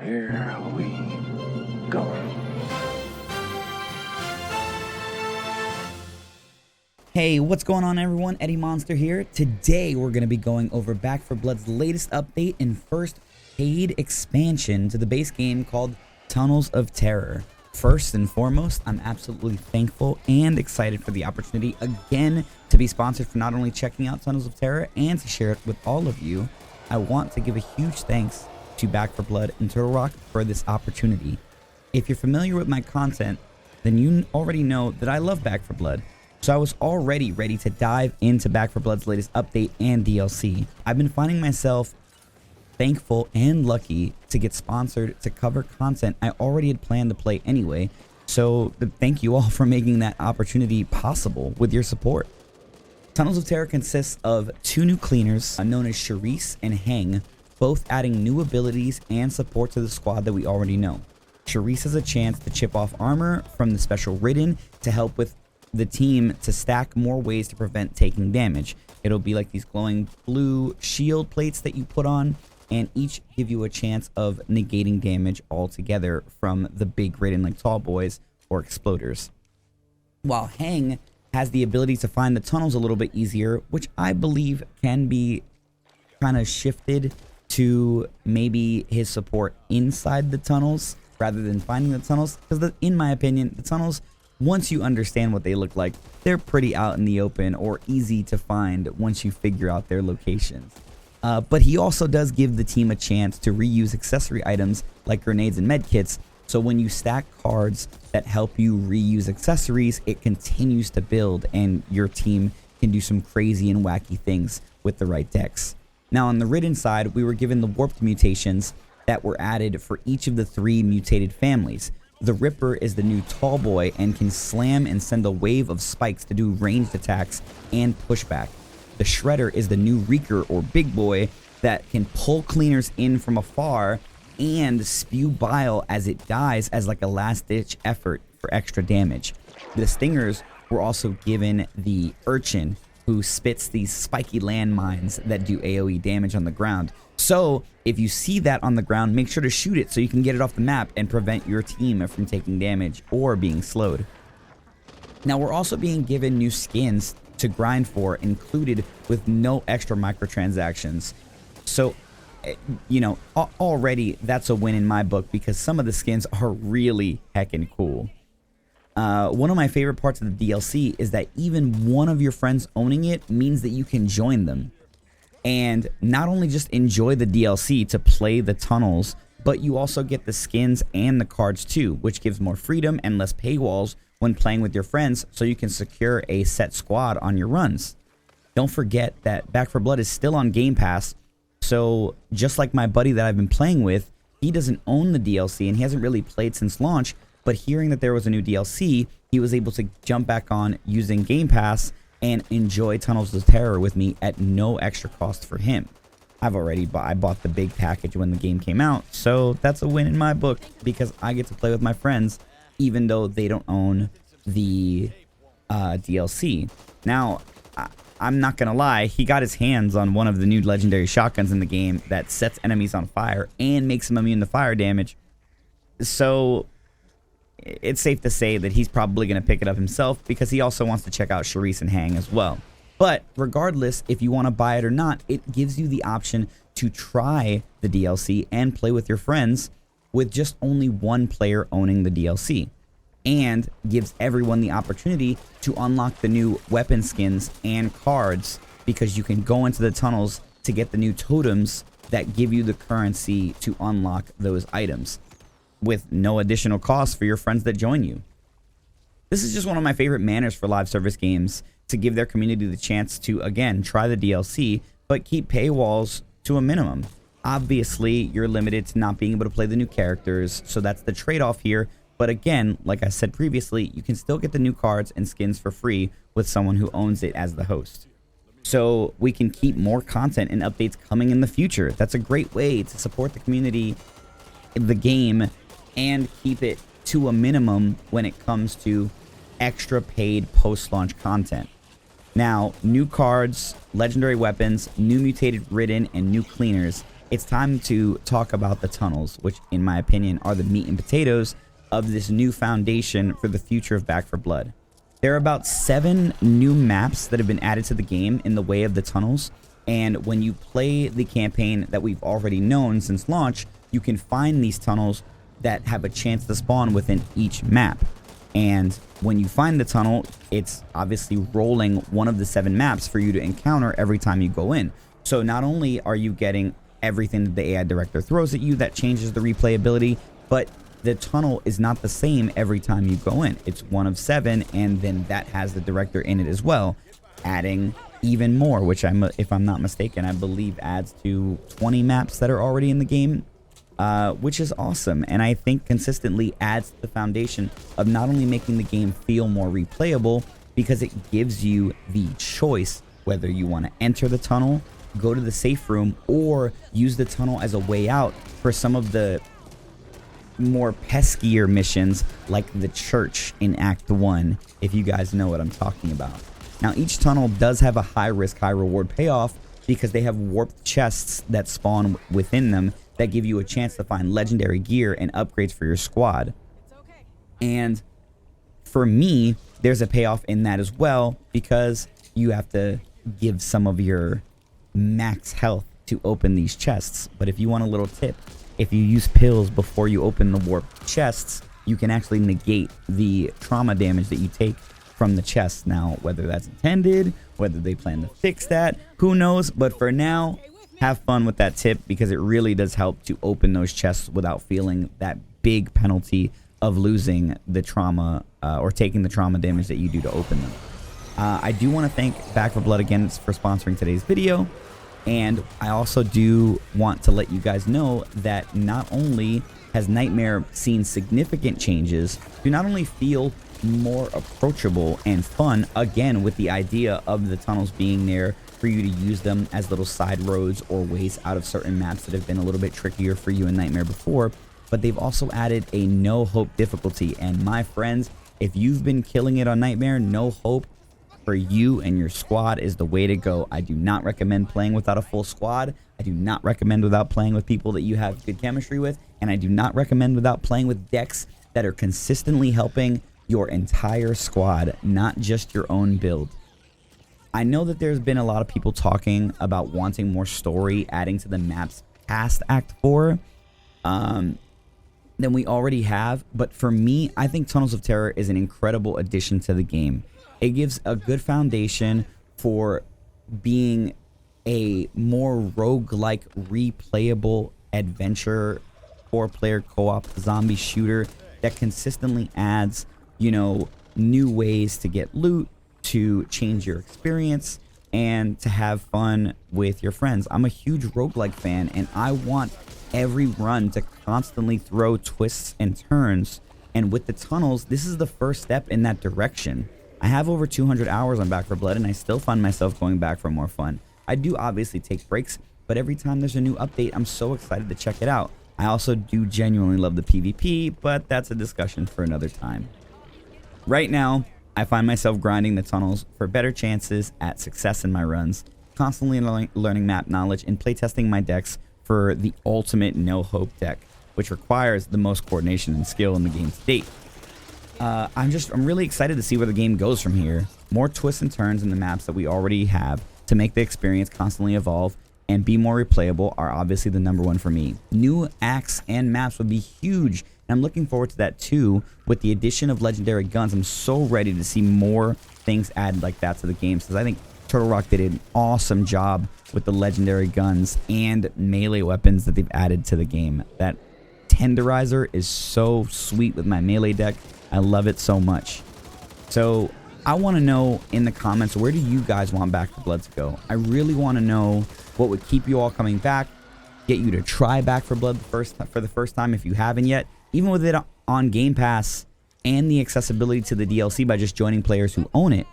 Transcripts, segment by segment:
Here we go. Hey, what's going on everyone? Eddie Monster here. Today we're going to be going over Back 4 Blood's latest update and first paid expansion to the base game called Tunnels of Terror. First and foremost, I'm absolutely thankful and excited for the opportunity again to be sponsored for not only checking out Tunnels of Terror and to share it with all of you. I want to give a huge thanks to Back 4 Blood and Turtle Rock for this opportunity. If you're familiar with my content, then you already know that I love Back 4 Blood. So I was already ready to dive into Back 4 Blood's latest update and DLC. I've been finding myself thankful and lucky to get sponsored to cover content I already had planned to play anyway. So thank you all for making that opportunity possible with your support. Tunnels of Terror consists of two new cleaners known as Charisse and Hang, both adding new abilities and support to the squad that we already know. Charisse has a chance to chip off armor from the special Ridden to help with the team to stack more ways to prevent taking damage. It'll be like these glowing blue shield plates that you put on, and each give you a chance of negating damage altogether from the big Ridden like tall boys or exploders. While Hang has the ability to find the tunnels a little bit easier, which I believe can be kind of shifted to maybe his support inside the tunnels rather than finding the tunnels, because in my opinion, the tunnels, once you understand what they look like, they're pretty out in the open or easy to find once you figure out their locations. But he also does give the team a chance to reuse accessory items like grenades and medkits, so when you stack cards that help you reuse accessories, it continues to build and your team can do some crazy and wacky things with the right decks. Now on the Ridden side, we were given the warped mutations that were added for each of the three mutated families. The Ripper is the new tall boy and can slam and send a wave of spikes to do ranged attacks and pushback. The Shredder is the new Reeker or big boy that can pull cleaners in from afar and spew bile as it dies as like a last ditch effort for extra damage. The Stingers were also given the Urchin, who spits these spiky landmines that do AoE damage on the ground. So if you see that on the ground, make sure to shoot it so you can get it off the map and prevent your team from taking damage or being slowed. Now we're also being given new skins to grind for, included with no extra microtransactions. So, you know, already that's a win in my book because some of the skins are really heckin' cool. One of my favorite parts of the DLC is that even one of your friends owning it means that you can join them. And not only just enjoy the DLC to play the tunnels, but you also get the skins and the cards too, which gives more freedom and less paywalls when playing with your friends, so you can secure a set squad on your runs. Don't forget that Back 4 Blood is still on Game Pass, so just like my buddy that I've been playing with, he doesn't own the DLC and he hasn't really played since launch, but hearing that there was a new DLC, he was able to jump back on using Game Pass and enjoy Tunnels of Terror with me at no extra cost for him. I bought the big package when the game came out, so that's a win in my book because I get to play with my friends even though they don't own the DLC. Now, I'm not gonna lie, he got his hands on one of the new legendary shotguns in the game that sets enemies on fire and makes them immune to fire damage. So it's safe to say that he's probably going to pick it up himself because he also wants to check out Charisse and Hang as well. But regardless, if you want to buy it or not, it gives you the option to try the DLC and play with your friends with just only one player owning the DLC, and gives everyone the opportunity to unlock the new weapon skins and cards because you can go into the tunnels to get the new totems that give you the currency to unlock those items, with no additional cost for your friends that join you. This is just one of my favorite manners for live service games, to give their community the chance to, again, try the DLC, but keep paywalls to a minimum. Obviously, you're limited to not being able to play the new characters, so that's the trade-off here. But again, like I said previously, you can still get the new cards and skins for free with someone who owns it as the host. So we can keep more content and updates coming in the future. That's a great way to support the community, the game, and keep it to a minimum when it comes to extra paid post-launch content. Now, new cards, legendary weapons, new mutated Ridden, and new cleaners it's time to talk about the tunnels, which in my opinion are the meat and potatoes of this new foundation for the future of Back 4 Blood. There are about 7 new maps that have been added to the game in the way of the tunnels, and when you play the campaign that we've already known since launch, you can find these tunnels that have a chance to spawn within each map. And when you find the tunnel, it's obviously rolling one of the 7 maps for you to encounter every time you go in. So not only are you getting everything that the AI director throws at you that changes the replayability, but the tunnel is not the same every time you go in. It's one of 7, and then that has the director in it as well, adding even more, which if I'm not mistaken, I believe adds to 20 maps that are already in the game, which is awesome. And I think consistently adds to the foundation of not only making the game feel more replayable, because it gives you the choice whether you want to enter the tunnel, go to the safe room, or use the tunnel as a way out for some of the more peskier missions like the church in Act 1, if you guys know what I'm talking about. Now, each tunnel does have a high risk, high reward payoff because they have warped chests that spawn within them that give you a chance to find legendary gear and upgrades for your squad. And for me, there's a payoff in that as well, because you have to give some of your max health to open these chests. But if you want a little tip, if you use pills before you open the warped chests, you can actually negate the trauma damage that you take from the chest. Now, whether that's intended, whether they plan to fix that, who knows? But for now, have fun with that tip, because it really does help to open those chests without feeling that big penalty of losing the trauma or taking the trauma damage that you do to open them. I do want to thank Back 4 Blood again for sponsoring today's video. And I also do want to let you guys know that not only has Nightmare seen significant changes to not only feel more approachable and fun, again with the idea of the tunnels being there for you to use them as little side roads or ways out of certain maps that have been a little bit trickier for you in Nightmare before, but they've also added a no hope difficulty. And my friends, if you've been killing it on Nightmare, no hope for you and your squad is the way to go. I do not recommend playing without a full squad. I do not recommend without playing with people that you have good chemistry with, and I do not recommend without playing with decks that are consistently helping your entire squad, not just your own build. I know that there's been a lot of people talking about wanting more story, adding to the maps past Act 4 than we already have, but for me, I think Tunnels of Terror is an incredible addition to the game. It gives a good foundation for being a more roguelike, replayable adventure 4-player co-op zombie shooter that consistently adds, you know, new ways to get loot, to change your experience, and to have fun with your friends. I'm a huge roguelike fan, and I want every run to constantly throw twists and turns. And with the tunnels, this is the first step in that direction. I have over 200 hours on Back 4 Blood, and I still find myself going back for more fun. I do obviously take breaks, but every time there's a new update, I'm so excited to check it out. I also do genuinely love the PvP, but that's a discussion for another time. Right now, I find myself grinding the tunnels for better chances at success in my runs, constantly learning map knowledge and playtesting my decks for the ultimate no-hope deck, which requires the most coordination and skill in the game to date. I'm really excited to see where the game goes from here. More twists and turns in the maps that we already have to make the experience constantly evolve and be more replayable are obviously the #1 for me. New acts and maps would be huge, and I'm looking forward to that too. With the addition of legendary guns, I'm so ready to see more things added like that to the game, because I think Turtle Rock did an awesome job with the legendary guns and melee weapons that they've added to the game. That Tenderizer is so sweet with my melee deck. I love it so much. So I want to know in the comments, where do you guys want Back 4 Blood to go? I really want to know what would keep you all coming back, get you to try Back 4 Blood for the first time if you haven't yet, even with it on Game Pass and the accessibility to the DLC by just joining players who own it.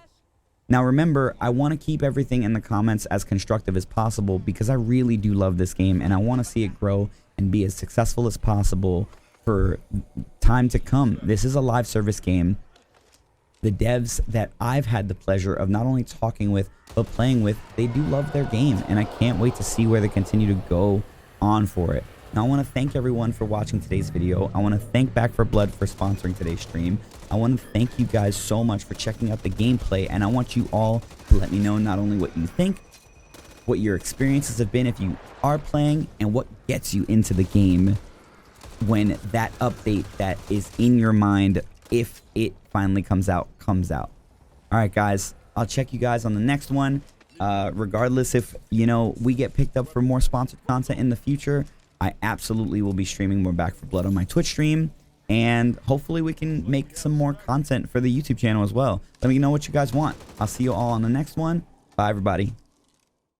Now remember, I want to keep everything in the comments as constructive as possible, because I really do love this game and I want to see it grow and be as successful as possible for time to come. This is a live service game. The devs that I've had the pleasure of not only talking with but playing with, they do love their game, and I can't wait to see where they continue to go on for it. Now, I want to thank everyone for watching today's video. I want to thank Back 4 Blood for sponsoring today's stream. I want to thank you guys so much for checking out the gameplay, and I want you all to let me know not only what you think, what your experiences have been if you are playing, and what gets you into the game when that update that is in your mind, if it finally comes out, comes out. All right, guys, I'll check you guys on the next one. Regardless if, you know, we get picked up for more sponsored content in the future, I absolutely will be streaming more Back 4 Blood on my Twitch stream, and hopefully we can make some more content for the YouTube channel as well. Let me know what you guys want. I'll see you all on the next one. Bye, everybody.